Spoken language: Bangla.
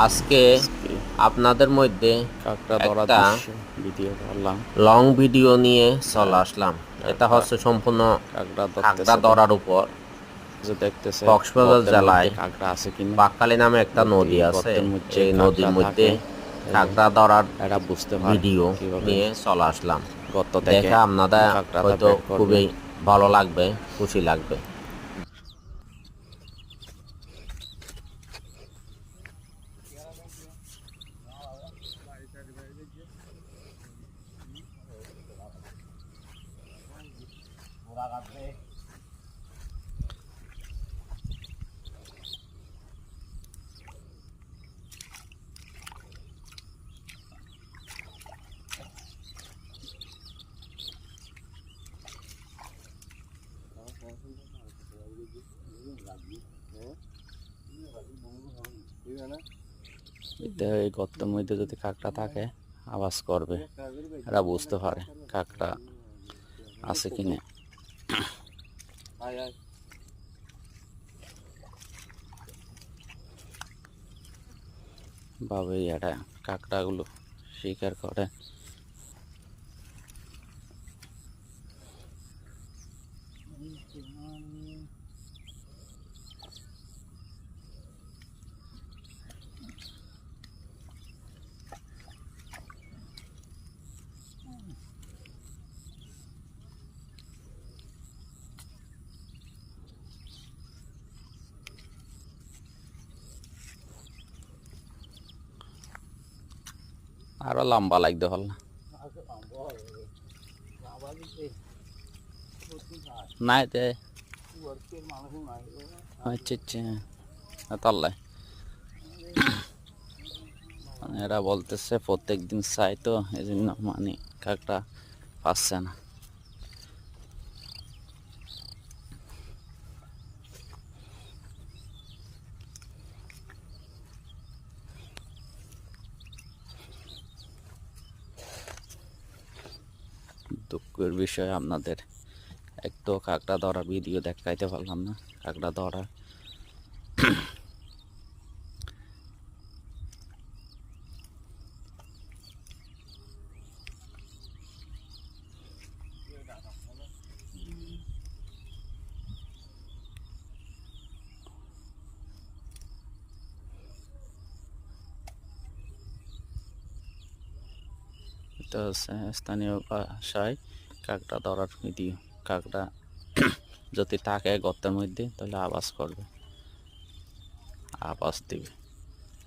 আজকে আজকে আপনাদের মধ্যে কাঁকড়া ধরার একটা দৃশ্য ভিডিও করলাম। লং ভিডিও নিয়ে চলে হ্যাঁ, আসলাম। এটা কাঁকড়া হচ্ছে সম্পূর্ণ কাঁকড়া কাঁকড়া ধরতেছে। ধরার উপর। যে দেখতেছে কক্সবাজার গর্তের মধ্যে জেলায় কাঁকড়া আছে কিনা। বাকখালী নামে একটা যদি নদী আছে। গর্তের মধ্যে এই নদীর কাঁকড়া মধ্যে থাকে তাহলে কাঁকড়া ধরার এরা বুঝতে পারে ভিডিও কিভাবে নিয়ে চলে আসলাম। গর্ত থেকে দেখে আপনাদের কাঁকড়াটা হয়তো বের করবে। খুবই ভালো লাগবে, খুশি লাগবে। এই গর্তের মধ্যে যদি কাঁকড়া থাকে আওয়াজ করবে, এরা বুঝতে পারে কাঁকড়া আছে কিনা। ভাবে এটা কাঁকড়াগুলো শিকার করে। আরো লম্বা লাগতে হল না। নাই তে আচ্ছা আচ্ছা তাল্লাই এরা বলতেছে প্রত্যেক দিন চাই, তো এই জন্য মানে কাঁকড়া পাচ্ছে না। দুঃখের বিষয় আপনাদের এক তো কাঁকড়া ধরা ভিডিও দেখাইতে পারলাম না। কাঁকড়া ধরা এটা হচ্ছে স্থানীয় ভাষায় কাঁকড়া ধরার ভিডিও। কাঁকড়া যদি থাকে গর্তের মধ্যে তাহলে আওয়াজ করবে, আওয়াজ দিবে।